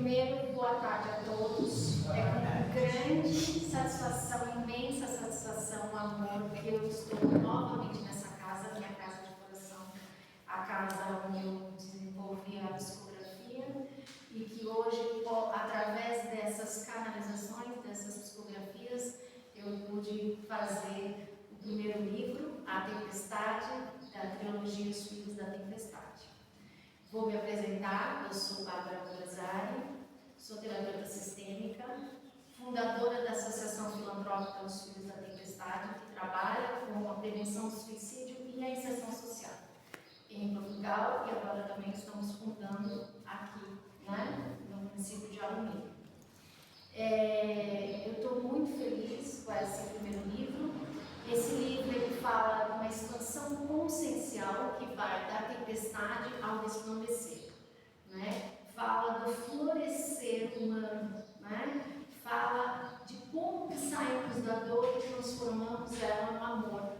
Primeiro, boa tarde a todos. É com grande satisfação, imensa satisfação, amor, que eu estou novamente nessa casa, minha casa de coração, a casa onde eu desenvolvi a psicografia, e que hoje, através dessas canalizações, dessas psicografias, eu pude fazer o primeiro livro, A Tempestade, da trilogia Os Filhos da Tempestade. Vou me apresentar, eu sou Bárbara Borazari, sou terapeuta sistêmica, fundadora da Associação Filantrópica Os Filhos da Tempestade, que trabalha com a prevenção do suicídio e a inserção social em Portugal, e agora também estamos fundando aqui, no município de Alumínio. Eu estou muito feliz com esse primeiro livro. Esse livro ele fala de uma expansão consciencial que vai da tempestade ao resplandecer, Fala do florescer humano, Fala de como que saímos da dor e transformamos ela no amor.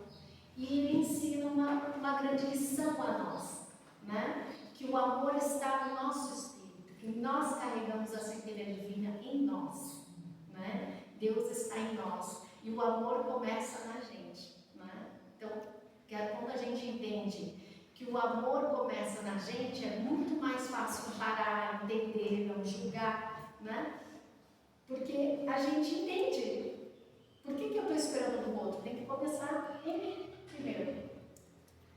E ele ensina uma grande lição a nós, Que o amor está no nosso espírito, que nós carregamos a centelha divina em nós, Deus está em nós. E o amor começa na gente, Então, quando a gente entende que o amor começa na gente, é muito mais fácil parar, entender, não julgar, Porque a gente entende. Por que eu estou esperando do outro? Tem que começar em mim primeiro,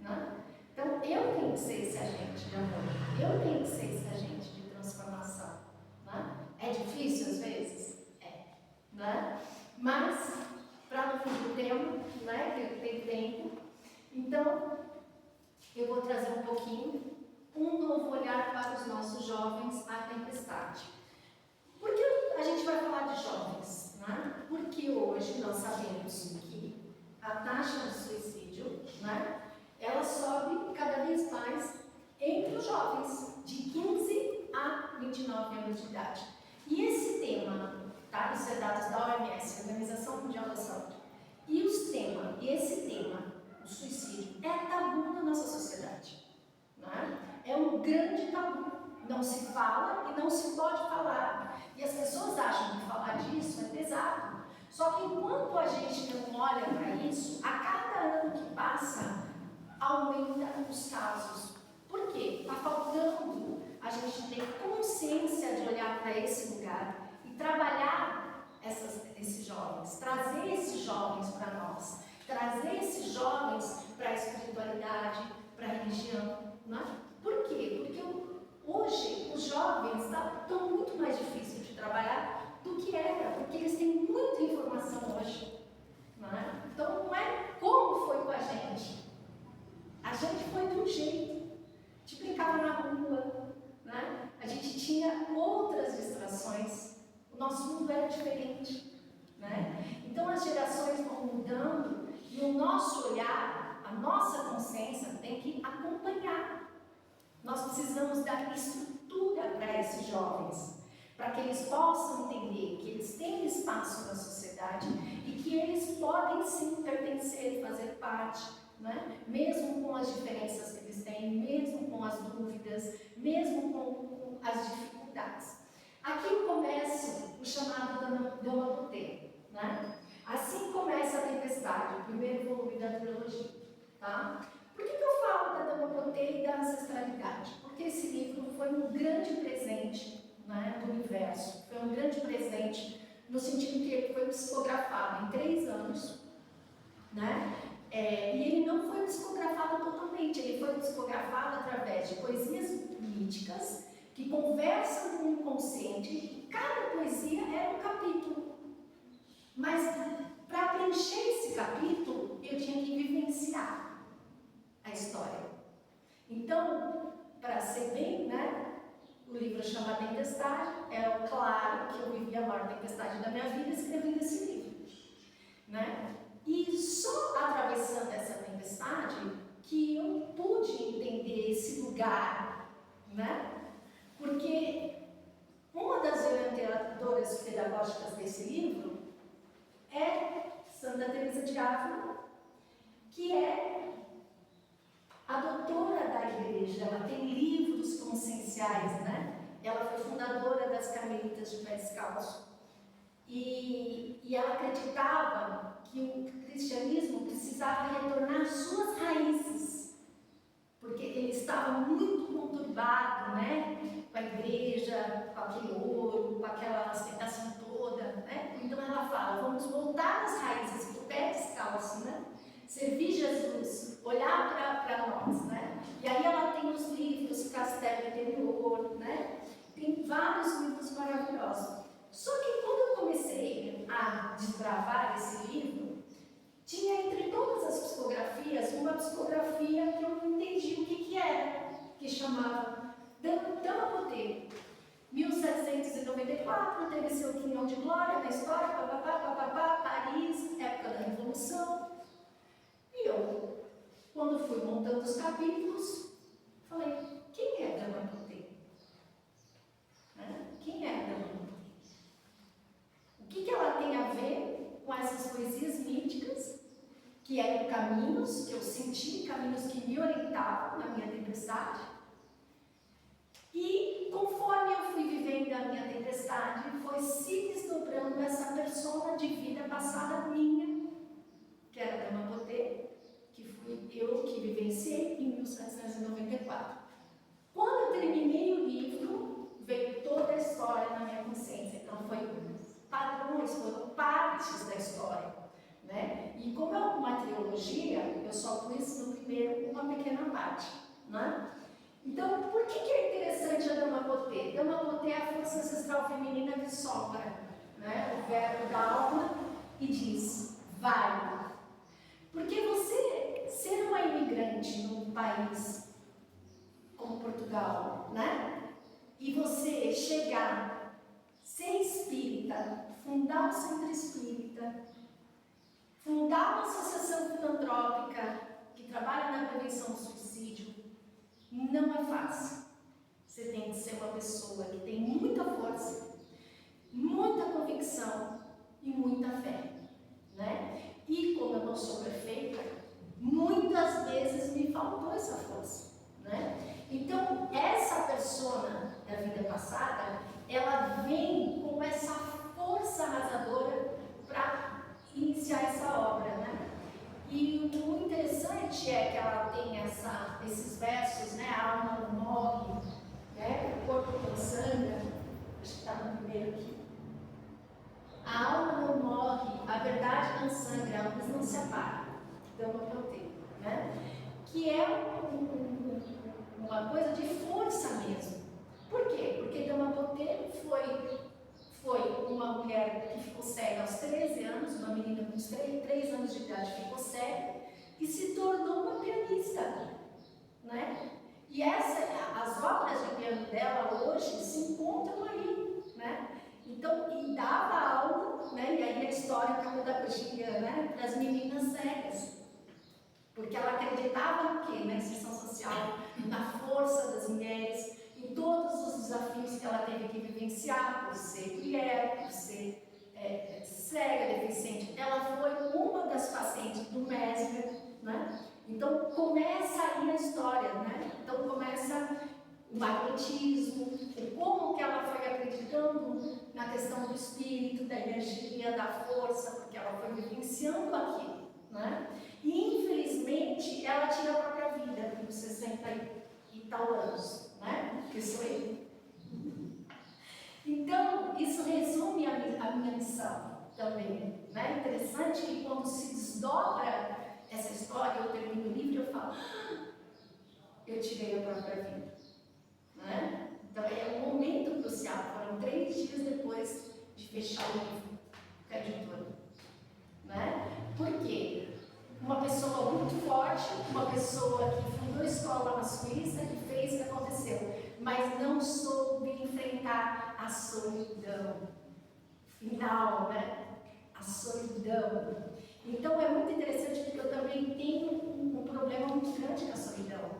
Então, eu tenho que ser esse agente de amor. Eu tenho que ser esse agente de transformação, É difícil às vezes? Mas, para não fugir do tema, que eu tenho tempo, então eu vou trazer um pouquinho um novo olhar para os nossos jovens à tempestade. Por que a gente vai falar de jovens? Porque hoje nós sabemos que a taxa de suicídio, ela sobe cada vez mais entre os jovens de 15 a 29 anos de idade. E esse tema, isso é dados da OMS, Organização Mundial da Saúde, e esse tema, o suicídio, é tabu na nossa sociedade, É um grande tabu, não se fala e não se pode falar, e as pessoas acham que falar disso é pesado, só que enquanto a gente não olha para isso, a cada ano que passa, aumenta os casos. Por quê? Está faltando a gente ter consciência de olhar para esse lugar e trabalhar esses jovens, trazer esses jovens para nós, trazer esses jovens para a espiritualidade, para a religião, Por quê? Porque hoje os jovens estão muito mais difíceis de trabalhar do que era, porque eles têm muita informação hoje, Então não é como foi com a gente. A gente foi de um jeito, a gente brincava na rua, A gente tinha outras distrações, o nosso mundo era diferente, Então as gerações vão mudando e o nosso olhar, a nossa consciência tem que acompanhar. Nós precisamos dar estrutura para esses jovens, para que eles possam entender que eles têm espaço na sociedade e que eles podem sim pertencer e fazer parte, Mesmo com as diferenças que eles têm, mesmo com as dúvidas, mesmo com as dificuldades. Aqui começa o chamado Dama Botê, Assim começa a tempestade, o primeiro volume da trilogia, Por que eu falo da Dama Botê e da ancestralidade? Porque esse livro foi um grande presente, do universo, foi um grande presente no sentido que ele foi psicografado em 3 anos, E ele não foi psicografado totalmente, ele foi psicografado através de poesias míticas que conversam com o inconsciente, e cada poesia era um capítulo. Mas para preencher esse capítulo, eu tinha que vivenciar a história. Então, para ser bem, o livro chama Tempestade, é claro que eu vivi a maior tempestade da minha vida escrevendo esse livro, E só atravessando essa tempestade que eu pude entender esse lugar, Porque uma das orientadoras pedagógicas desse livro é Santa Teresa de Ávila, que é a doutora da igreja. Ela tem livros conscienciais, Ela foi fundadora das descalço. E ela acreditava que o cristianismo precisava retornar às suas raízes, porque ele estava muito conturbado, né? Com a igreja, com aquele ouro, com aquela ostentação toda, né? Então ela fala, vamos voltar às raízes, do pé descalço, né? Servir Jesus, olhar para nós, né? E aí ela tem os livros, Castelo Interior, né? Tem vários livros maravilhosos. Só que quando eu comecei a desbravar esse livro, tinha entre todas as psicografias, uma psicografia que eu não entendi o que era, que chamava Dama Potê. 1794, teve seu quinhão de glória na história, papapá, Paris, época da Revolução. E eu, quando fui montando os capítulos, falei, quem é Dama Potê? Quem é Dama Potê? O que ela tem a ver com essas poesias míticas, que eram caminhos que eu senti, caminhos que me orientavam na minha tempestade? E conforme eu fui vivendo a minha tempestade, foi se desdobrando essa persona de vida passada minha, que era a Dama Potê, que fui eu que vivenciei em 1794. Quando eu terminei o livro, veio toda a história na minha consciência. Então foi padrões, foram partes da história, né? E como é uma trilogia, eu só pus no primeiro uma pequena parte, né? Então, por que é interessante a Dama Potê? Dama Potê é a força ancestral feminina que sopra, né? O verbo da alma e diz, vai. Porque você ser uma imigrante num país como Portugal, né? E você chegar, ser espírita, fundar um centro espírita, fundar uma associação filantrópica que trabalha na prevenção do suicídio, não é fácil. Você tem que ser uma pessoa que tem muita força, muita convicção e muita fé, né? E como eu não sou perfeita, muitas vezes me faltou essa força, né? Então, essa persona da vida passada, ela vem com essa força arrasadora para iniciar essa obra, né? E o interessante é que ela tem esses versos, né? A alma não morre, né? O corpo não sangra, acho que está no primeiro aqui. A alma não morre, a verdade não sangra, a luz não se apaga. Dama Potê, né? Que é uma coisa de força mesmo. Por quê? Porque Dama Potê foi uma mulher que ficou cega aos 13 anos, uma menina com 3 anos de idade ficou cega e se tornou uma pianista, né? E as obras de piano dela hoje se encontram aí, né? Então, e dava aula, né? E aí a história da pedagogia, né? Para as meninas cegas, porque ela acreditava no quê? Na inserção social, na força das mulheres, em todos os desafios que ela teve que vivenciar, por ser mulher, por ser cega, deficiente. Ela foi uma das pacientes do Mesmer, né? Então começa aí a história, né? Então começa o magnetismo, como que ela foi acreditando na questão do espírito, da energia, da força, porque ela foi vivenciando aquilo, né? E infelizmente ela tira a própria vida com 60 e tal anos, né? Que sou eu. Então, isso resume a minha missão também, né? Interessante que quando se desdobra essa história, eu termino o livro e eu falo, eu tirei a própria vida, né? Então, é um momento crucial. Foram 3 dias depois de fechar o livro com a editora, né? Por quê? Uma pessoa muito forte, uma pessoa que fundou escola na Suíça, que fez o que aconteceu, mas não soube enfrentar a solidão final, né? A solidão. Então é muito interessante porque eu também tenho um problema muito grande com a solidão.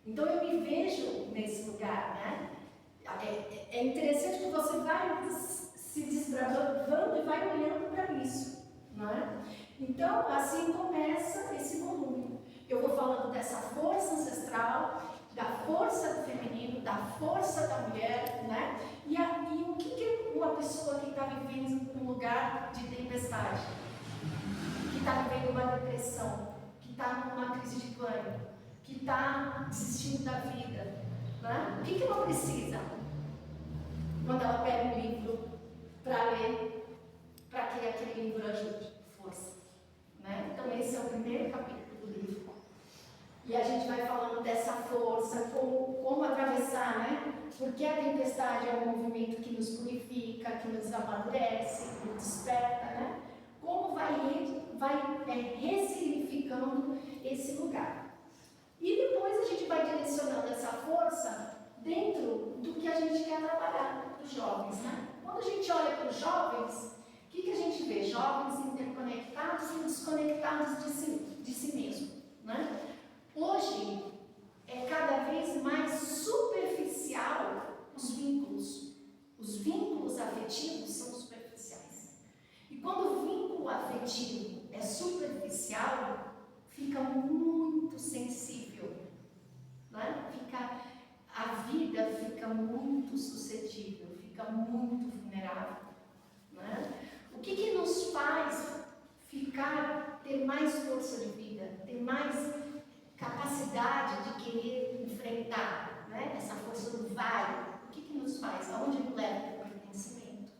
Então eu me vejo nesse lugar, né? É interessante que você vai se desbravando e vai olhando para isso, não é? Então, assim começa esse volume. Eu vou falando dessa força ancestral, da força do feminino, da força da mulher, né? E o que uma pessoa está vivendo um lugar de tempestade, que está vivendo uma depressão, que está numa crise de pânico, que está desistindo da vida, né? O que ela precisa quando ela pega um livro para ler, para que aquele livro ajude? Força, né? Então esse é o primeiro capítulo do livro. E a gente vai falando dessa força, como atravessar, né? Porque a tempestade é um movimento que nos purifica, que nos amadurece, que nos desperta, né? Como vai ressignificando esse lugar. E depois a gente vai direcionando essa força dentro do que a gente quer trabalhar para os jovens, né? Quando a gente olha para os jovens, o que a gente vê? Jovens interconectados e desconectados de si mesmo, né? Hoje é cada vez mais superficial os vínculos. Os vínculos afetivos são superficiais. E quando o vínculo afetivo é superficial, fica muito sensível, né? A vida fica muito suscetível, fica muito vulnerável, né? O que nos faz ter mais força de vida, ter mais capacidade de querer enfrentar, né? Essa força do vale? O que nos faz? Aonde nos leva? O pertencimento.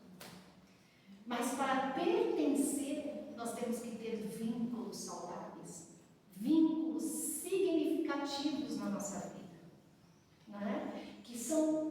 Mas para pertencer, nós temos que ter vínculos saudáveis, vínculos significativos na nossa vida, né? Que são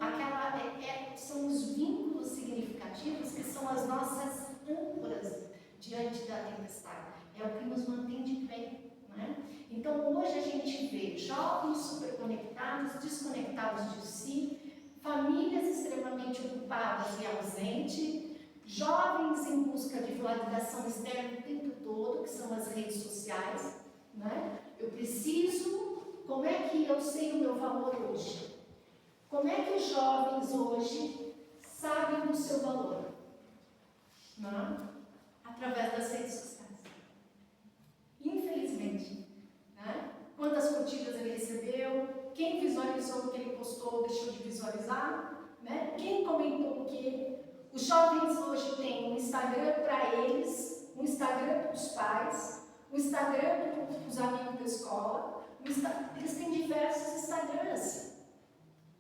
são os vínculos significativos que são as nossas âncoras diante da tempestade. É o que nos mantém de pé, né? Então hoje a gente vê jovens superconectados, desconectados de si, famílias extremamente ocupadas e ausentes, jovens em busca de validação externa o tempo todo, que são as redes sociais, né? Eu preciso, como é que eu sei o meu valor hoje? Como é que os jovens hoje sabem do seu valor? Né? Através das redes sociais. Infelizmente. Né? Quantas curtidas ele recebeu? Quem visualizou o que ele postou, deixou de visualizar? Né? Quem comentou o que? Os jovens hoje têm um Instagram para eles, um Instagram para os pais, um Instagram para os amigos da escola, eles têm diversos Instagrams.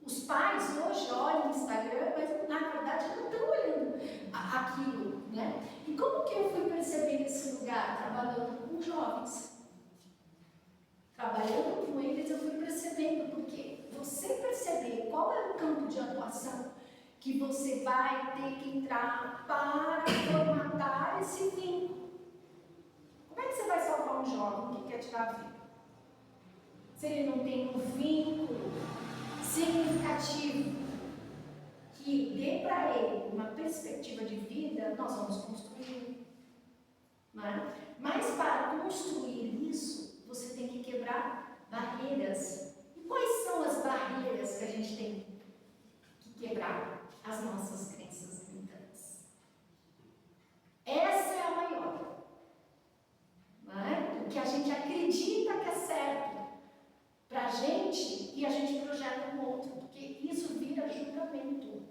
Os pais hoje olham o Instagram, mas na verdade não estão olhando aquilo, né? E como que eu fui perceber esse lugar? Trabalhando com jovens. Trabalhando com eles eu fui percebendo, porque você perceber qual é o campo de atuação que você vai ter que entrar para formatar esse vínculo. Como é que você vai salvar um jovem que quer tirar a vida? Se ele não tem um vínculo significativo que dê para ele uma perspectiva de vida, nós vamos construir. Né? Mas para construir isso, você tem que quebrar barreiras. E quais são as barreiras que a gente tem que quebrar? As nossas crenças limitantes. Essa é a maior. Né? O que a gente acredita que é certo para a gente e a gente projeta no outro, porque isso vira julgamento.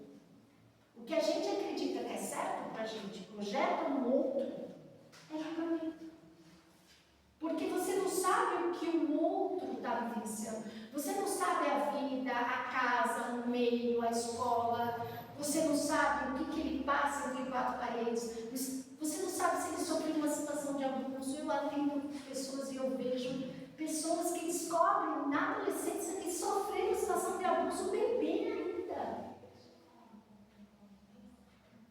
O que a gente acredita que é certo para a gente, projeta no outro, é julgamento. Porque você não sabe o que o outro está vivenciando. Você não sabe a vida, a casa, o meio, a escola. Você não sabe o que ele passa entre quatro paredes. Você não sabe se ele sofreu uma situação de abuso. Eu atendo pessoas e eu vejo pessoas que descobrem na adolescência que sofreram situação de abuso bebê ainda.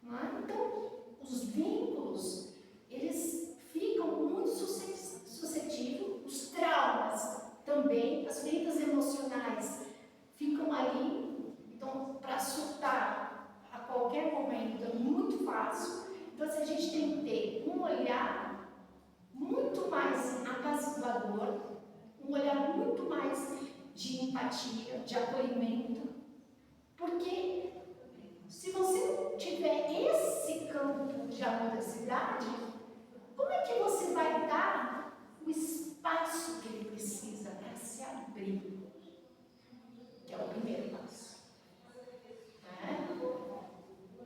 Não é? Então, os vínculos, eles ficam muito suscetíveis, os traumas também, as feridas emocionais ficam ali. Então, para surtar a qualquer momento é muito fácil. Então, a gente tem que ter um olhar muito mais apaziguador, um olhar muito mais de empatia, de acolhimento, porque se você não tiver esse campo de amorosidade, como é que você vai dar o espaço que ele precisa para se abrir? Que é o primeiro passo.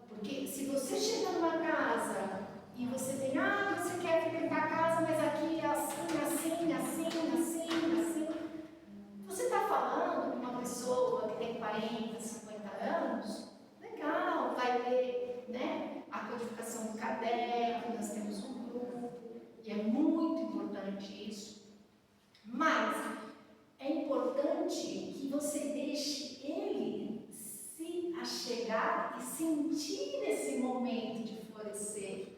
Porque se você chega numa chegar e sentir esse momento de florescer,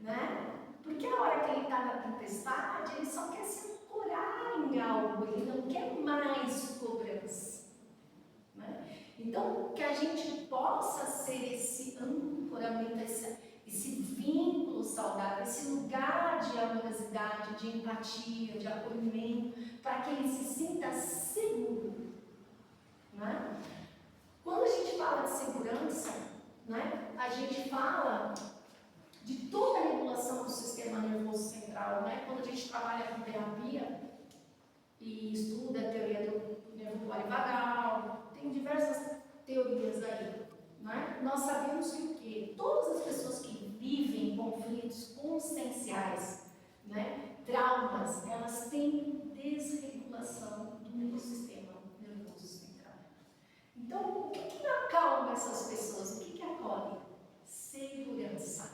né? Porque a hora que ele está na tempestade, ele só quer se ancorar em algo, ele não quer mais cobrança, né? Então, que a gente possa ser esse ancoramento, esse vínculo saudável, esse lugar de amorosidade, de empatia, de acolhimento, para que ele se sinta seguro, né? Quando a gente fala de segurança, né, a gente fala de toda a regulação do sistema nervoso central, né? Quando a gente trabalha com terapia e estuda a teoria do nervo polivagal, tem diversas teorias aí, né? Nós sabemos que o quê? Todas as pessoas que vivem conflitos conscienciais, né, traumas, elas têm desregulação do sistema nervoso central. Então, o que acalma essas pessoas? O que acolhe? Segurança.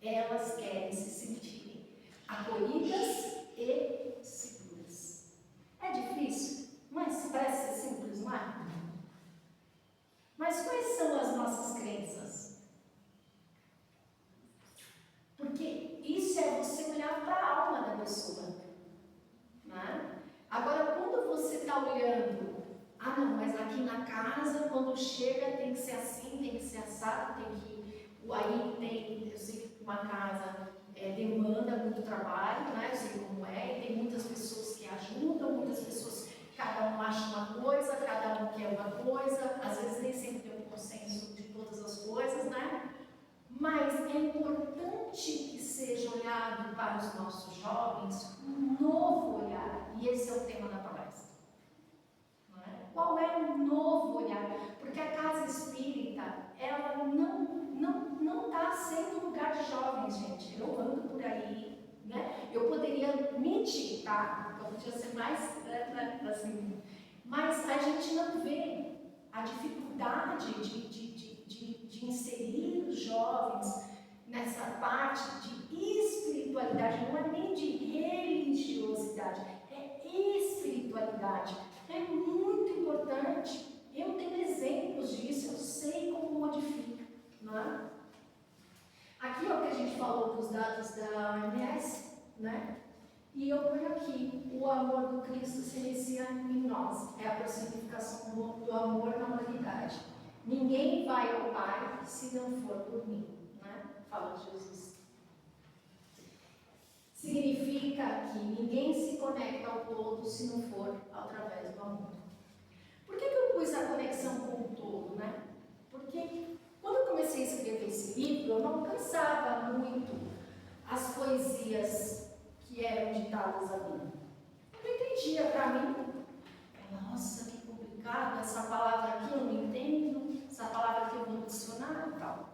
Elas querem se sentirem acolhidas e seguras. É difícil, mas parece ser simples, não é? Mas quais são as nossas crenças? Porque isso é você olhar para a alma da pessoa, né? Agora, quando você está olhando, não, mas aqui na casa, quando chega, tem que ser assim, tem que ser assado, tem que... Aí tem, eu sei que uma casa demanda muito trabalho, né? Eu sei como é, e tem muitas pessoas que ajudam, muitas pessoas, cada um acha uma coisa, cada um quer uma coisa, às vezes nem sempre tem um consenso de todas as coisas, né? Mas é importante que seja olhado para os nossos jovens um novo olhar, e esse é o tema da palestra. Não é? Qual é o novo olhar? Porque a casa espírita, ela não está sendo lugar de jovens, gente. Eu ando por aí, né? Eu poderia mentir, tá? Eu podia ser mais assim, mas a gente não vê a dificuldade de inserir os jovens nessa parte de espiritualidade, não é nem de religiosidade, é espiritualidade. É muito importante. Eu tenho exemplos disso, eu sei como modifica, não é? Aqui é o que a gente falou dos dados da OMS, né? E eu ponho aqui, o amor do Cristo se inicia em nós, é a personificação do amor na humanidade. Ninguém vai ao Pai se não for por mim, né? Fala Jesus. Significa que ninguém se conecta ao todo se não for através do amor. Por que eu pus a conexão com o todo, né? Porque quando eu comecei a escrever esse livro, eu não alcançava muito as poesias que eram ditadas ali. Eu não entendia para mim. Nossa, que complicado, essa palavra aqui eu não entendo, essa palavra aqui eu vou adicionar e tal.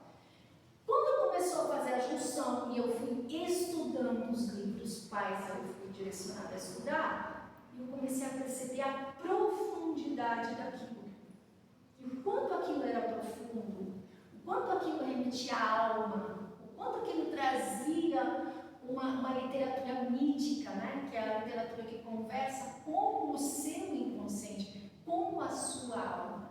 Quando começou a fazer a junção e eu fui estudando os livros quais eu fui direcionada a estudar, eu comecei a perceber a profundidade daquilo. E o quanto aquilo era profundo, o quanto aquilo remetia à alma, o quanto aquilo trazia uma literatura mítica, né? Que é a literatura que conversa com o seu inconsciente, com a sua alma.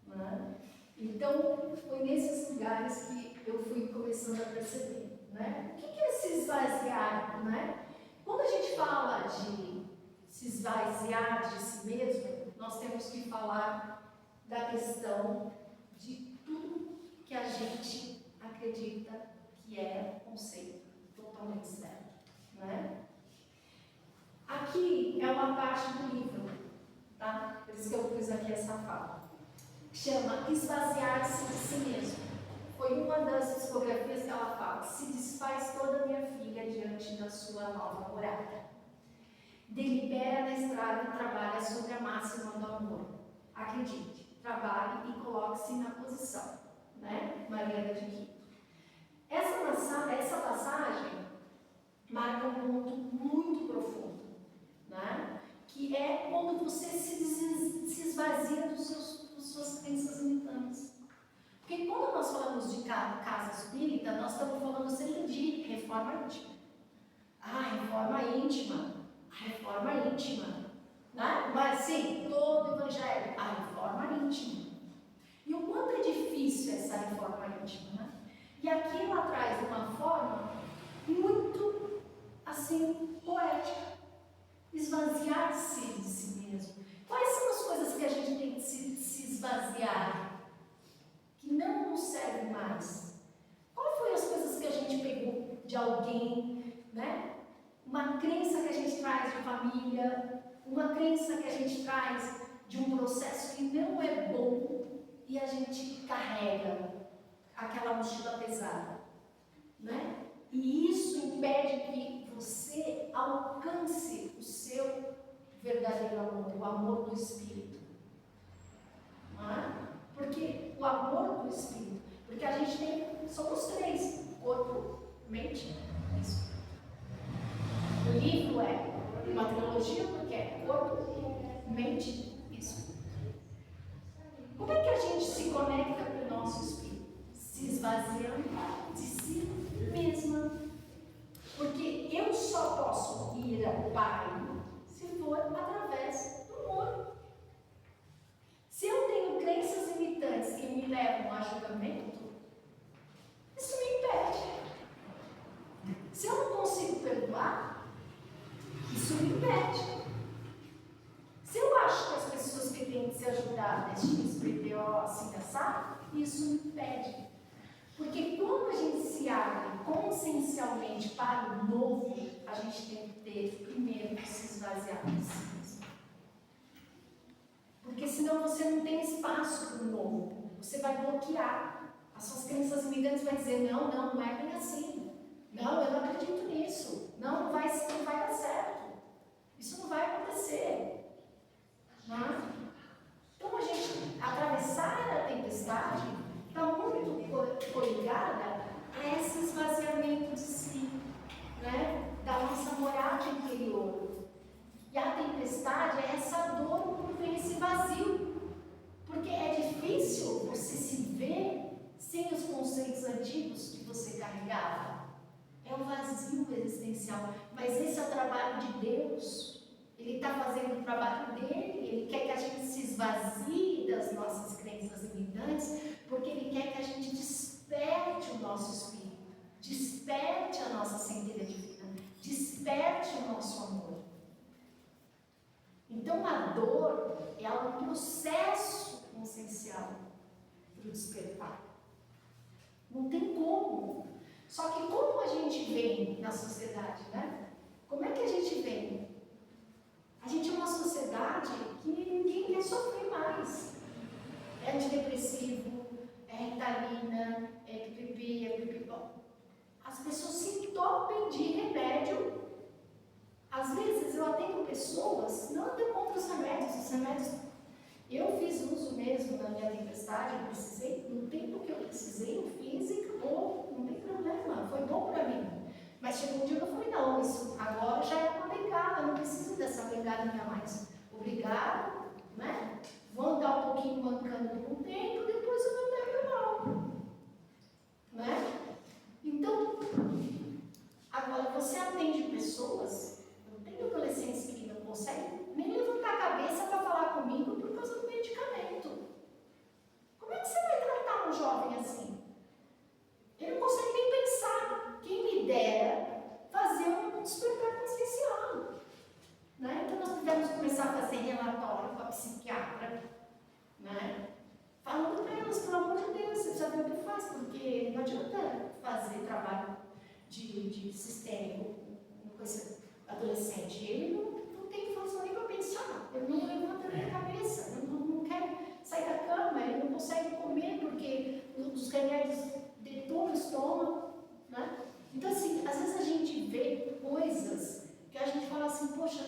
Né? Então, foi nesses lugares que eu fui começando a perceber. Né? O que é se esvaziar? Né? Quando a gente fala de se esvaziar de si mesmo, nós temos que falar da questão de tudo que a gente acredita que é conceito totalmente certo, né? Aqui é uma parte do livro, tá? Por isso que eu pus aqui essa fala. Chama Esvaziar-se de si mesmo. Foi uma das psicografias que ela fala. Se desfaz toda minha filha diante da sua nova morada. Delibera na estrada e trabalha sobre a máxima do amor. Acredite, trabalhe e coloque-se na posição, né? Mariana de Quito. Essa passagem marca um ponto muito profundo, né? Que é quando você se esvazia das suas crenças limitantes. Porque quando nós falamos de casa espírita, nós estamos falando sempre de reforma íntima. Reforma íntima. Reforma íntima. Né? Mas sim, todo o evangelho, a reforma íntima. E o quanto é difícil essa reforma íntima, né? E aqui ela traz uma forma muito, assim, poética. Esvaziar-se de si mesmo. Quais são as coisas que a gente tem que se esvaziar? Que não nos servem mais? Qual foi as coisas que a gente pegou de alguém, né? Uma crença que a gente traz de família, uma crença que a gente traz de um processo que não é bom e a gente carrega aquela mochila pesada, né? E isso impede que você alcance o seu verdadeiro amor, o amor do Espírito. Não é? Porque o amor do Espírito, porque a gente tem, somos três, corpo, mente e espírito. O livro é uma trilogia porque é corpo, mente e espírito. Como é que a gente se conecta com o nosso espírito? Se esvaziando de si mesma. Porque eu só posso ir ao Pai se for através do amor. Se eu tenho crenças limitantes que me levam a julgamento, isso me impede. Se eu não consigo perdoar, isso me impede. Se eu acho que as pessoas que têm que ser ajudadas, XPTO, assim, assado, isso me impede. Porque quando a gente se abre consciencialmente para o novo, a gente tem que ter primeiro que se esvaziar de si mesmo. Porque senão você não tem espaço para o novo. Você vai bloquear. As suas crenças limitantes vão dizer, não é bem assim. Não, eu não acredito nisso. Não vai dar certo. Isso não vai acontecer. Não? Então a gente atravessar a tempestade está muito coligada a esse esvaziamento de si, né? Da nossa morada interior. E a tempestade é essa dor por ver esse vazio. Porque é difícil você se ver sem os conceitos antigos que você carregava. É um vazio existencial. Mas esse é o trabalho de Deus. Ele está fazendo o trabalho dele. Ele quer que a gente se esvazie das nossas crenças limitantes, porque Ele quer que a gente desperte o nosso espírito, desperte a nossa centelha divina, desperte o nosso amor. Então a dor é um processo consciencial para o despertar. Não tem como. Só que como a gente vem na sociedade, né? Como é que a gente vem? A gente é uma sociedade que ninguém quer sofrer mais. É antidepressivo, é Ritalina, é pipipi, é pipipó. As pessoas se entopem de remédio. Às vezes eu atendo pessoas, não atendo contra os remédios. Eu fiz uso mesmo da minha tempestade, eu precisei, no tempo que eu precisei, eu fiz e acabou, não tem problema, foi bom para mim. Mas chegou um dia que eu falei, não, isso agora já é uma bengala, não preciso dessa bengalinha mais. Obrigado, né? Vou andar um pouquinho mancando por um tempo, depois eu vou andar normal. Né? Então, agora você atende pessoas, eu tenho adolescentes que não conseguem nem levantar a cabeça para falar comigo por causa do medicamento. Como é que você vai tratar um jovem assim? Ele não consegue nem pensar. Quem me dera fazer um despertar consciencial. Né? Então nós tivemos que começar a fazer relatório com a psiquiatra, né? Falando para elas, pelo amor de Deus, você precisa ver o que faz, porque não adianta fazer trabalho de sistêmico com esse adolescente. Ele não tem força nem para pensar, ele não levanta nem a cabeça, ele não quer sair da cama, ele não consegue comer porque os remédios detonam o estômago. Né? Então, assim, às vezes a gente vê coisas que a gente fala assim, poxa,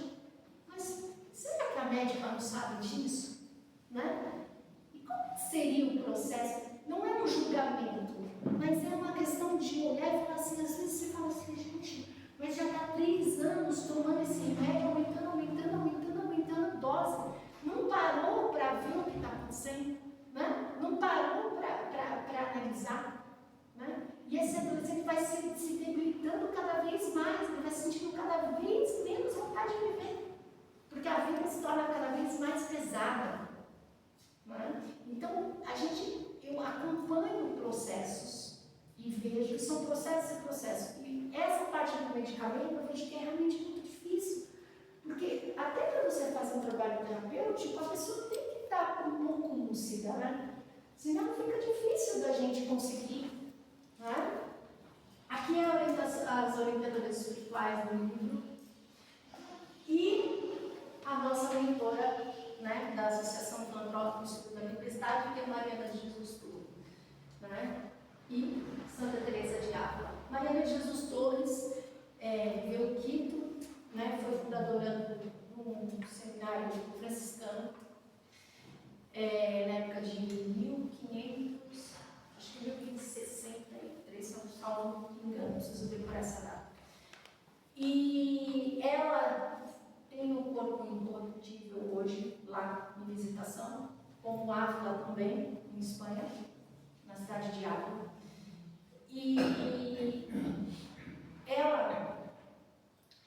mas será que a médica não sabe disso? Né? E como seria o processo? Não é um julgamento, mas é uma questão de olhar e falar assim, às vezes você fala assim, gente, mas já está 3 anos tomando esse remédio, aumentando a dose. Não parou para ver o que está acontecendo, né? Não parou para analisar. Né? E esse adolescente vai se debilitando cada vez mais, ele vai sentindo cada vez menos vontade de viver, porque a vida se torna cada vez mais pesada. Né? Então, eu acompanho processos e vejo que são processos e processos. E essa parte do medicamento eu vejo que é realmente muito difícil. Porque até para você fazer um trabalho terapêutico, a pessoa tem que estar um pouco lúcida, né? Senão fica difícil da gente conseguir, né? Aqui é as orientadoras espirituais do livro e a nossa mentora, né, da Associação Filantrópica Instituto da Tempestade, que é Mariana de Jesus Torres, né? E Santa Teresa de Ávila. Mariana de Jesus Torres viveu em Quito, né, foi fundadora de um seminário franciscano na época de 1500, acho que 1563, se não me engano, preciso decorar essa data. E ela tem um corpo incorruptível hoje lá em visitação, como Ávila também, em Espanha, na cidade de Ávila. E ela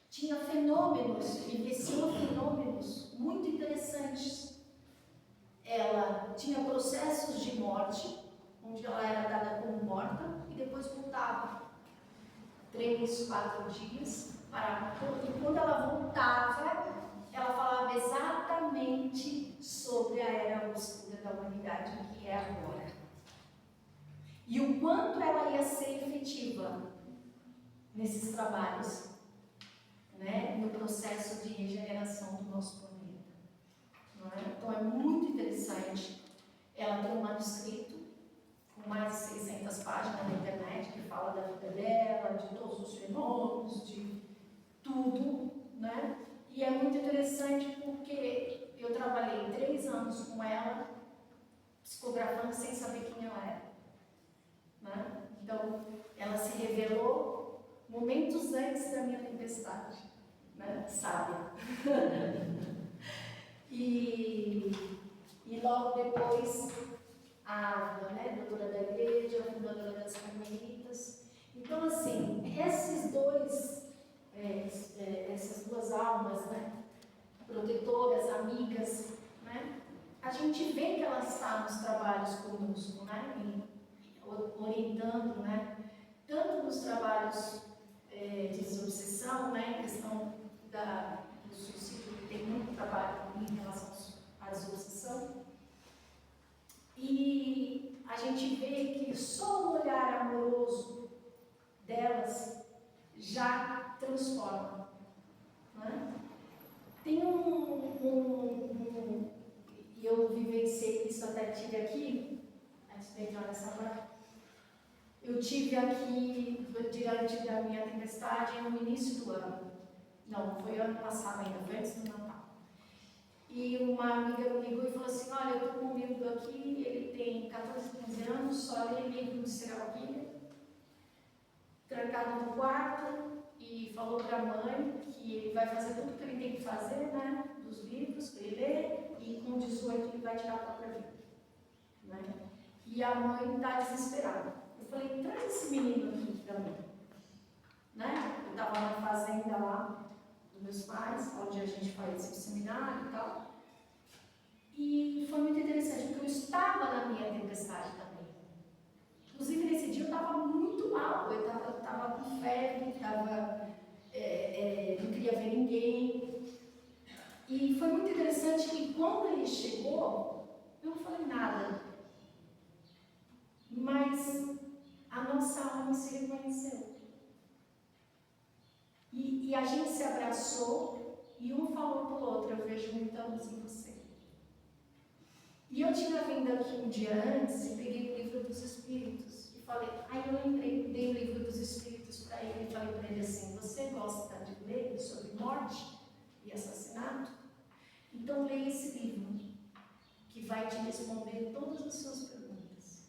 tinha fenômenos, vivenciou fenômenos muito interessantes. Ela tinha processos de morte, onde ela era dada como morta e depois voltava 3, 4 dias. E quando ela voltava, ela falava exatamente sobre a era obscura da humanidade, que é agora. E o quanto ela ia ser efetiva nesses trabalhos, né, no processo de regeneração do nosso planeta. Não é? Então é muito interessante. Ela tem um manuscrito com mais de 600 páginas na internet que fala da vida dela, de todos os fenômenos, de tudo, né? E é muito interessante porque eu trabalhei 3 anos com ela, psicografando sem saber quem ela era, né? Então, ela se revelou momentos antes da minha tempestade, né? Sábia. e logo depois, a Ávila, né? Doutora da igreja, fundadora das Carmelitas. Então, assim, essas duas almas, né, protetoras, amigas, né, a gente vê que elas estão nos trabalhos conosco, né, orientando, né, tanto nos trabalhos de desobsessão, né, em questão do suicídio, que tem muito trabalho em relação à desobsessão, e a gente vê que só o olhar amoroso delas já transforma, né? Tem e eu vivenciei isso, até tive aqui, antes de entrar nessa parte, eu tive aqui, diante da minha tempestade, no início do ano. Não, foi ano passado ainda, foi antes do Natal. E uma amiga me ligou e falou assim: olha, eu estou com um livro aqui, ele tem 14, 15 anos, só lê livro do serial killer, trancado no quarto, e falou para a mãe que ele vai fazer tudo que ele tem que fazer, né, dos livros que ele lê, e com 18 ele vai tirar a própria vida, né? E a mãe está desesperada. Eu falei: traz esse menino aqui para mim, né? Eu estava na fazenda lá dos meus pais, onde a gente faz o seminário e tal, e foi muito interessante porque eu estava na minha tempestade também. Inclusive, nesse dia eu estava muito mal, eu estava com febre, não queria ver ninguém. E foi muito interessante que quando ele chegou, eu não falei nada. Mas a nossa alma se reconheceu. E a gente se abraçou e um falou para o outro: eu vejo muita luz em você. E eu tinha vindo aqui um dia antes e peguei o livro dos Espíritos. Falei, aí eu lembrei, dei o livro dos Espíritos para ele e falei para ele assim: você gosta de ler sobre morte e assassinato? Então leia esse livro, que vai te responder todas as suas perguntas.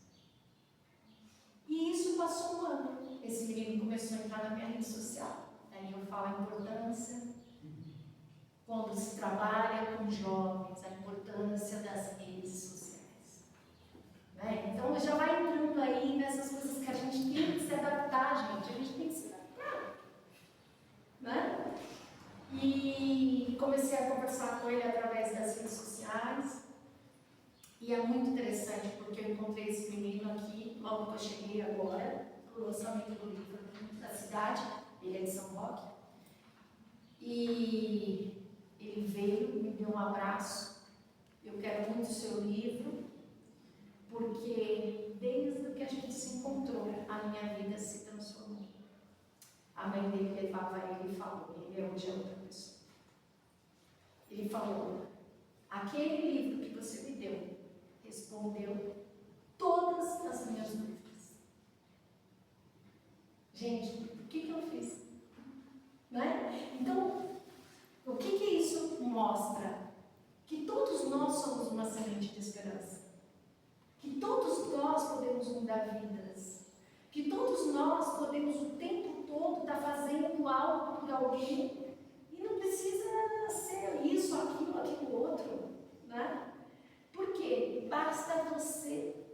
E isso passou um ano. Esse menino começou a entrar na minha rede social. Aí eu falo a importância, quando se trabalha com jovens, a importância das redes sociais. Né? Então já vai entrando aí nessas coisas que a gente tem que se adaptar, gente. A gente tem que se adaptar. Né? E comecei a conversar com ele através das redes sociais. E é muito interessante porque eu encontrei esse menino aqui, logo que eu cheguei agora, no lançamento do livro da cidade, ele é de São Roque. E ele veio, me deu um abraço. Eu quero muito o seu livro, porque desde que a gente se encontrou, a minha vida se transformou. A mãe dele levava ele e falou, ele hoje é outra pessoa. Ele falou, aquele livro que você me deu respondeu todas as minhas dúvidas. Gente, o que eu fiz? Né? Então, o que isso mostra? Que todos nós somos uma semente de esperança. Que todos nós podemos mudar vidas. Que todos nós podemos o tempo todo estar fazendo algo por alguém. E não precisa ser isso, aquilo outro. Né? Por quê? Basta você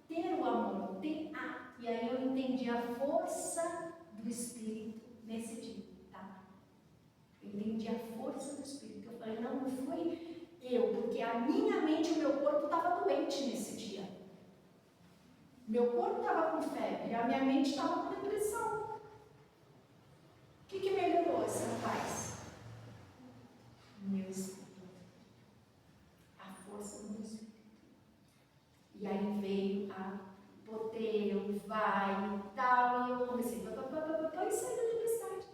ter o amor, e aí eu entendi a força do Espírito nesse dia, tá? Eu entendi a força do Espírito. Eu falei, não fui eu, porque a minha mente e o meu corpo estavam doentes nesse dia. Meu corpo estava com febre, a minha mente estava com depressão. O que melhorou esse rapaz? Meu Espírito. A força do meu Espírito. E aí veio a poder, vai e tal, e eu comecei e saí da tempestade.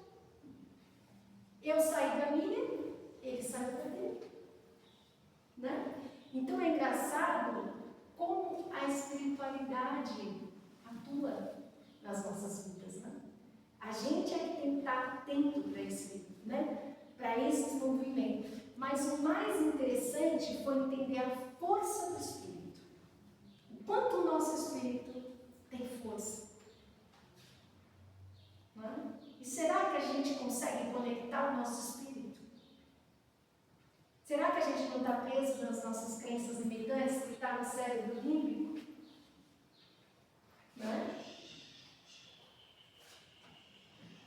Eu saí da minha, ele saiu da dele. Né? Então é engraçado como a espiritualidade atua nas nossas vidas. Né? A gente é que tem que estar atento para esses movimentos. Mas o mais interessante foi entender a força do Espírito. O quanto o nosso Espírito tem força. Não é? E será que a gente consegue conectar o nosso Espírito? Será que a gente não está preso nas nossas crenças limitantes que está no cérebro límbico? Não é?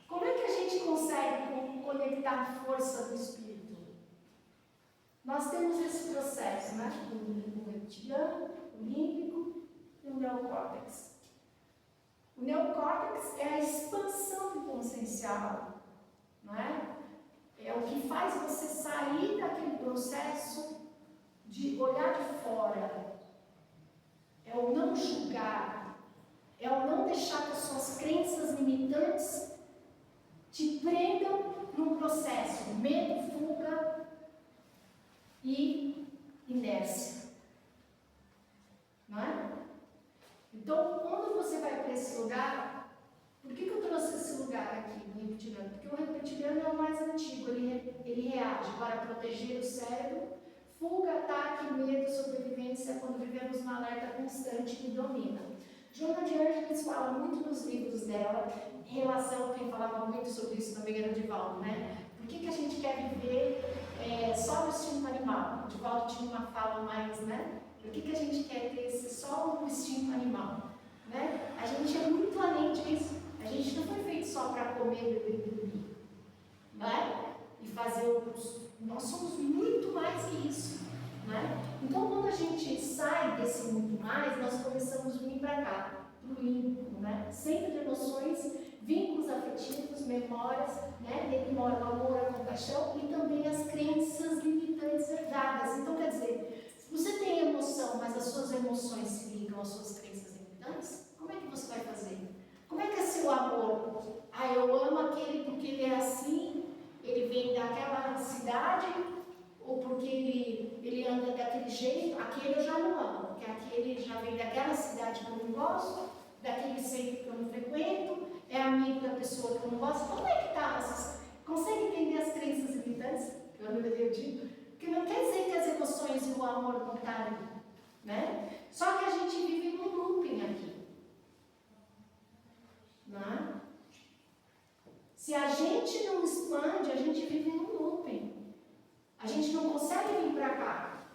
Como é que a gente consegue conectar a força do Espírito? Nós temos esse processo, né? O reptiliano, o límbico e o neocórtex. O neocórtex é a expansão do consciencial, não é? É o que faz você sair daquele processo de olhar de fora. É o não julgar. É o não deixar que as suas crenças limitantes te prendam num processo de medo, fuga e inércia. Não é? Então, quando você vai para esse lugar, por que eu trouxe esse lugar aqui no reptiliano? Porque o reptiliano é o mais antigo, ele reage para proteger o cérebro, fuga, ataque, medo, sobrevivência, quando vivemos num alerta constante que domina. Joana de Ângeles fala muito nos livros dela, em relação, quem falava muito sobre isso também era o Divaldo, né? Por que a gente quer viver só no instinto animal? O Divaldo tinha uma fala mais, né? Por que a gente quer ter só um instinto animal? Né? A gente é muito além disso. A gente não foi feito só para comer, beber e dormir. Né? E fazer outros. Nós somos muito mais que isso. Né? Então, quando a gente sai desse muito mais, nós começamos a vir para cá, para o límbico, né? Centro de emoções, vínculos afetivos, memórias, né? Nele mora o amor, a compaixão e também as crenças limitantes herdadas. Então, quer dizer, se você tem emoção, mas as suas emoções se ligam às suas crenças limitantes, como é que você vai fazer? Como é que é seu amor? Ah, eu amo aquele porque ele é assim, ele vem daquela cidade, ou porque ele anda daquele jeito, aquele eu já não amo, porque aquele já vem daquela cidade que eu não gosto, daquele centro que eu não frequento, é amigo da pessoa que eu não gosto. Como é que está? Vocês conseguem entender as crenças limitantes? Eu digo, porque não quer dizer que as emoções e o amor não estão ali, né? Só que a gente vive num looping aqui. Não é? Se a gente não expande, a gente vive num looping. A gente não consegue vir para cá.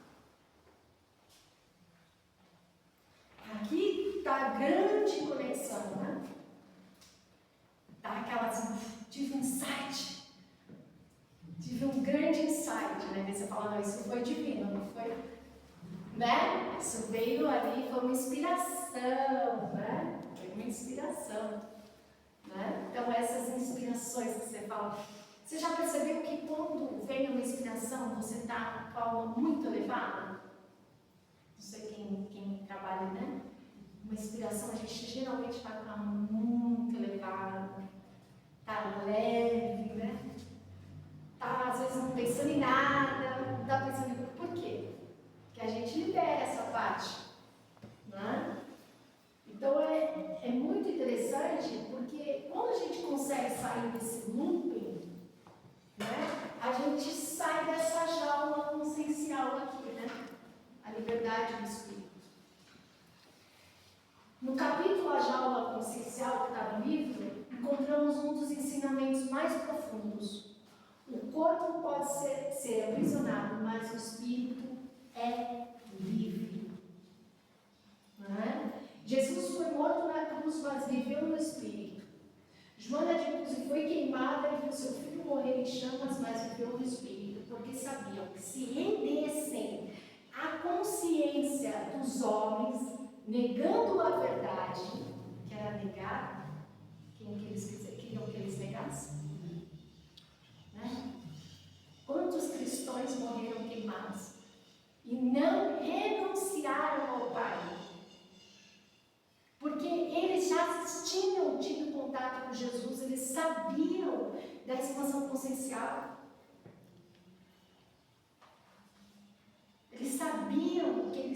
Aqui está a grande conexão, né? Está aquela assim, tive um insight. Tive um grande insight, né? Você fala, não, isso foi divino, não foi? né? Isso veio ali, foi uma inspiração, né? Foi uma inspiração, né? Então, essas inspirações que você fala. Você já percebeu que quando vem uma inspiração, você está com a alma muito elevada? Não sei quem trabalha, né? Uma inspiração, a gente geralmente está com a alma muito elevada, está leve, né? Tá, às vezes não pensando em nada, não está pensando em... Por quê? Porque a gente libera essa parte, né? Então é muito interessante, porque quando a gente consegue sair desse looping, né, a gente sai dessa jaula consciencial aqui, né? A liberdade do espírito. No capítulo A Jaula Consciencial, que está no livro, encontramos um dos ensinamentos mais profundos. O corpo pode ser aprisionado, mas o espírito é livre. Não é? Jesus foi morto na cruz, mas viveu no espírito. Joana de Ângeles foi queimada e viu seu filho morrer em chamas, mas viveu no espírito, porque sabiam que se rendessem à consciência dos homens, negando a verdade, que era negar quem que eles queriam que eles negassem. Né? Quantos cristãos morreram queimados e não renunciaram ao Pai? Porque eles já tinham tido contato com Jesus, eles sabiam da expansão consciencial. Eles sabiam que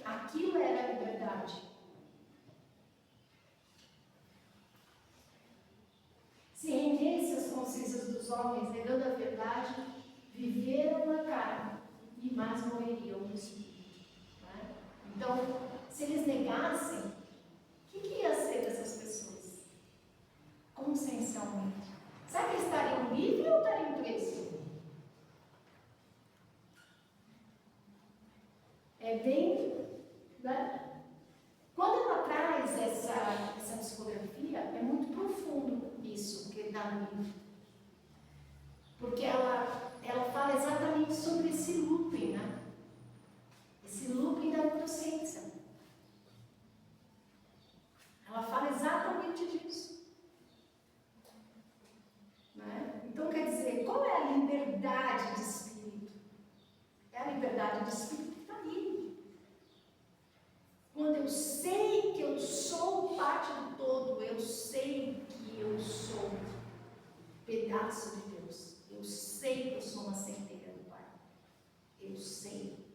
aquilo era a liberdade. Se rendessem às consciências dos homens, negando a verdade, viveram na carne, e mais morreriam no espírito. Né? Então, se eles negassem, o que ia ser dessas pessoas? Consciencialmente. Será que eles estariam livres ou estariam presos? É bem... Né? Quando ela traz essa psicografia, é muito profundo isso que ele dá no livro. Porque ela fala exatamente sobre esse looping, né? Esse looping da inconsciência. Ela fala exatamente disso. Né? Então, quer dizer, qual é a liberdade de espírito? É a liberdade de espírito que está aí. Quando eu sei que eu sou parte do todo, eu sei que eu sou pedaço de Deus. Eu sei que eu sou uma centelha do Pai. Eu sei.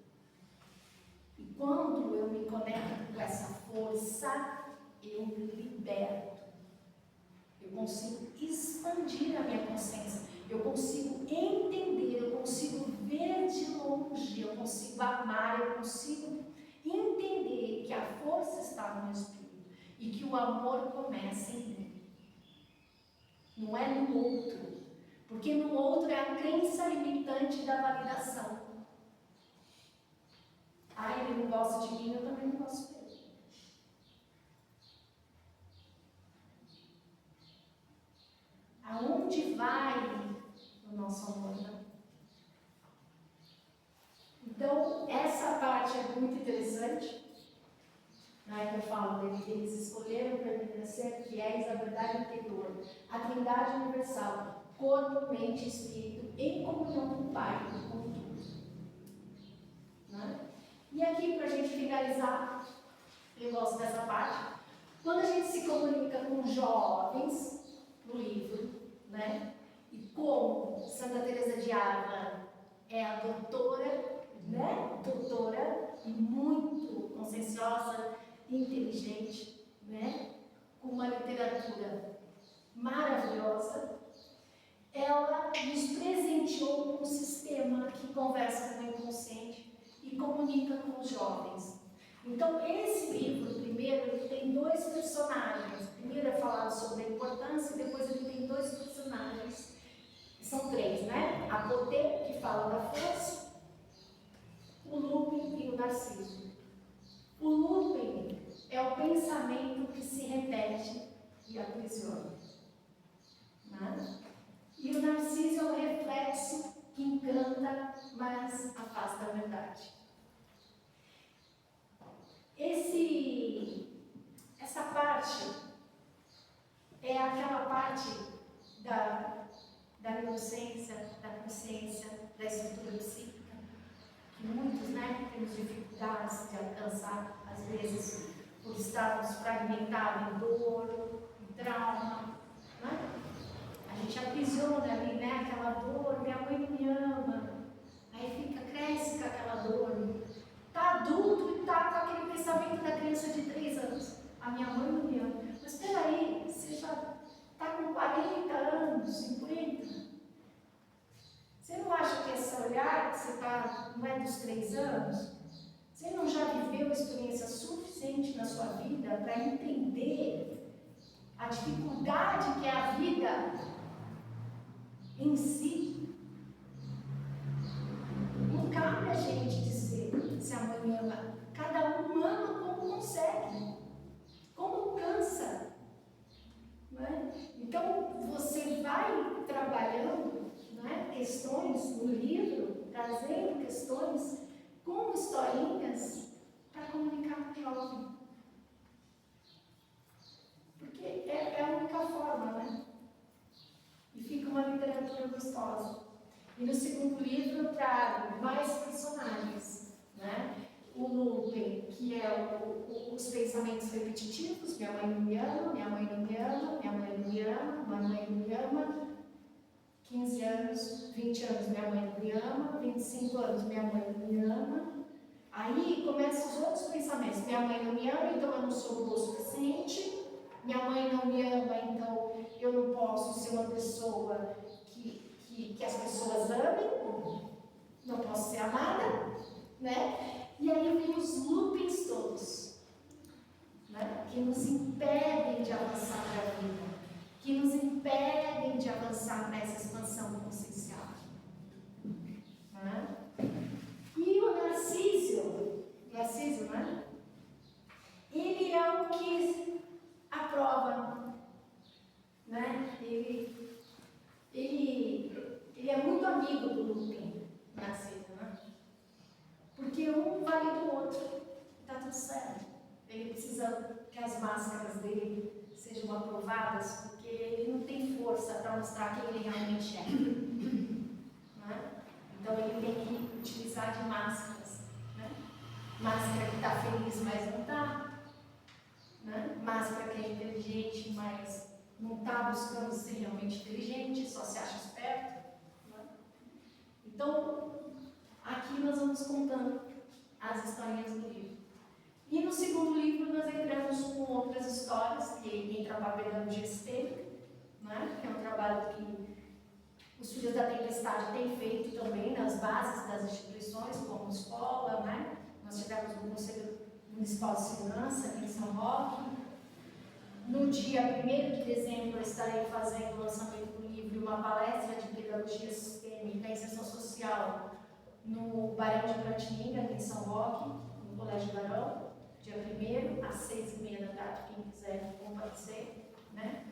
E quando eu me conecto com essa força, eu me liberto. Eu consigo expandir a minha consciência. Eu consigo entender, eu consigo ver de longe, eu consigo amar, eu consigo entender que a força está no meu espírito e que o amor começa em mim. Não é no outro, porque no outro é a crença limitante da validação. Ah, ele não gosta de mim, eu também não gosto dele. Aonde vai o nosso amor? Né? Então, essa parte é muito interessante. Né, que eu falo, eles escolheram permanecer fiéis à verdade interior, à Trindade universal, corpo, mente e espírito, em comunhão com o Pai e com tudo. Né? E aqui, para a gente finalizar, eu gosto dessa parte, quando a gente se comunica com jovens, no livro, né, e como Santa Teresa de Ávila é a doutora, né, doutora e muito conscienciosa, inteligente, né, com uma literatura maravilhosa, ela nos presenteou com um sistema que conversa com o inconsciente e comunica com os jovens. Então, esse livro, primeiro, ele tem dois personagens. Primeiro é falado sobre a importância, e depois ele tem dois personagens, são três, né? A Potê, que fala da força, o Lupin e o Narciso. O Lupin é o pensamento que se repete e aprisiona. Né? E o Narciso é o reflexo que encanta, mas afasta a verdade. essa parte é aquela parte da inocência, da consciência, da estrutura psíquica, que muitos, né, temos dificuldades de alcançar, às vezes, por estarmos fragmentados em dor, em trauma, né? A gente aprisiona ali, né, aquela dor, minha mãe não me ama, aí cresce com aquela dor, tá adulto e tá com aquele pensamento da criança de 3 anos, a minha mãe não me ama. Mas espera aí, você já está com 40 anos, 50. Você não acha que esse olhar que você está, não é dos 3 anos? Você não já viveu experiência suficiente na sua vida para entender a dificuldade que é a vida em si? Não cabe a gente dizer se amanhã ama. Cada um ama como consegue, como cansa. Né? Então, você vai trabalhando, né, questões no livro, trazendo questões com historinhas para comunicar com o jovem. Porque é a única forma, né? E fica uma literatura gostosa. E no segundo livro eu trago mais personagens, né? O Lupin, que é os pensamentos repetitivos, minha mãe não me ama, minha mãe não me ama, minha mãe não me ama, minha mãe não me ama, 15 anos, 20 anos, minha mãe não me ama, 25 anos, minha mãe não me ama. Aí começam os outros pensamentos, minha mãe não me ama, então eu não sou boa o suficiente, minha mãe não me ama, então eu não posso ser uma pessoa que as pessoas amem, não posso ser amada, né? E aí vem os loopings todos, né? Que nos impedem de avançar para a vida, que nos impedem de avançar para essa expansão consciencial. Né? E o Narciso, né? Ele é o que aprova, né? Ele é muito amigo do Lupin, Narciso, né? Porque um vale do outro, está tudo certo. Ele precisa que as máscaras dele sejam aprovadas, porque ele não tem força para mostrar quem ele realmente é. Né? Então ele tem que utilizar de máscaras. Né? Máscara que está feliz, mas não está. Né? Máscara que é inteligente, mas não está buscando ser realmente inteligente, só se acha esperto. Né? Então, aqui nós vamos contando as historinhas do livro. E no segundo livro nós entramos com outras histórias que entra para a pedagogia sistêmica, né? Que é um trabalho que os Filhos da Tempestade têm feito também nas bases das instituições, como escola, né? Nós tivemos no Conselho Municipal de Segurança aqui em São Roque. No dia 1º de dezembro eu estarei fazendo o lançamento do livro e uma palestra de pedagogia sistêmica e inserção social no Barão de Piratininga, aqui em São Roque, no Colégio Barão, dia 1º, às 6h30 da tarde, quem quiser comparecer, né?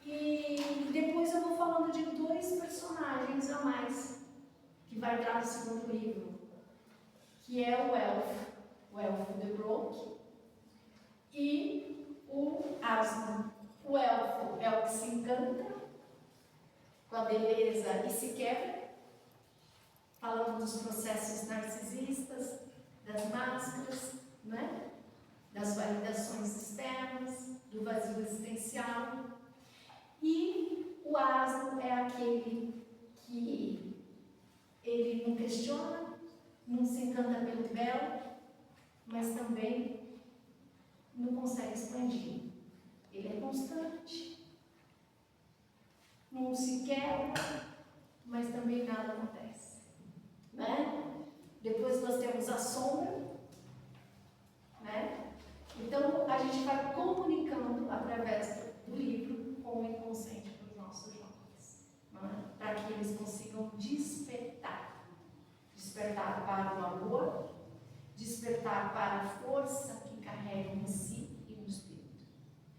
E depois eu vou falando de 2 personagens a mais, que vai entrar no segundo livro, que é o elfo de Brook e o asno. O elfo é o que se encanta com a beleza e se quebra, falando dos processos narcisistas, das máscaras, né? Das validações externas, do vazio existencial. E o asno é aquele que ele não questiona, não se encanta pelo belo, mas também não consegue expandir. Ele é constante, não se quebra, mas também nada acontece. Né? Depois nós temos a sombra, né? Então a gente vai comunicando através do livro com o inconsciente dos nossos jovens, né? Para que eles consigam despertar para o amor, despertar para a força que carregam em si e no espírito,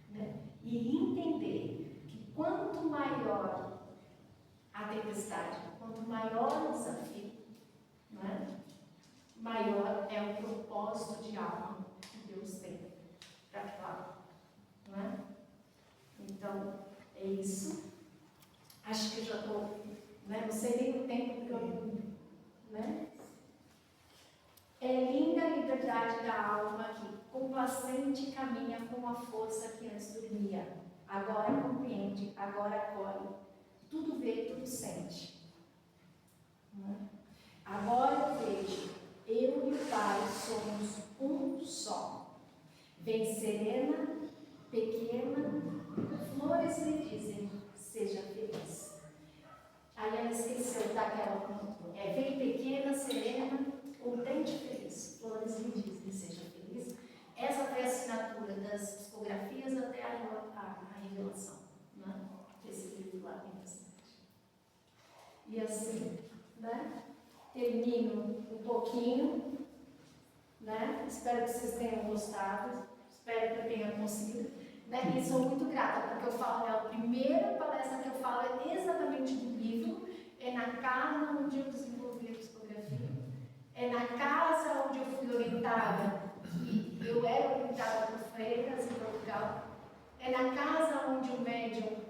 né? E entender que quanto maior a tempestade, quanto maior o desafio, né? Maior é o propósito de alma que isso. Acho que eu já estou, né? Não sei nem o tempo que eu, né? É linda a liberdade da alma que, complacente, caminha com a força que antes dormia. Agora compreende, agora acolhe. Tudo vê, tudo sente. Agora eu vejo, eu e o Pai somos um só. Vem serena, pequena, flores lhe dizem, seja feliz. Aí ela esqueceu daquela, vem pequena, serena, contente e feliz. Flores lhe dizem, seja feliz. Essa foi a assinatura das psicografias até a revelação, né? Desse livro lá tem bastante. E assim, né? Termino um pouquinho, né? Espero que vocês tenham gostado, espero que eu tenha conseguido, né? E sou muito grata, porque eu falo, a primeira palestra que eu falo é exatamente do livro, é na casa onde eu desenvolvi a psicografia, é na casa onde eu fui orientada, e eu era orientada por freiras em Portugal, é na casa onde o médium,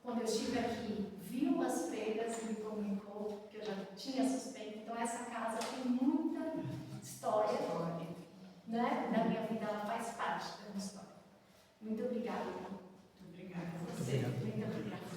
quando eu estive aqui, viu as freiras e me comunicou, que eu já tinha suspeito. Então essa casa tem muita história, né? Na minha vida ela faz parte da minha história. Muito obrigada. Muito obrigada a você. Muito obrigada.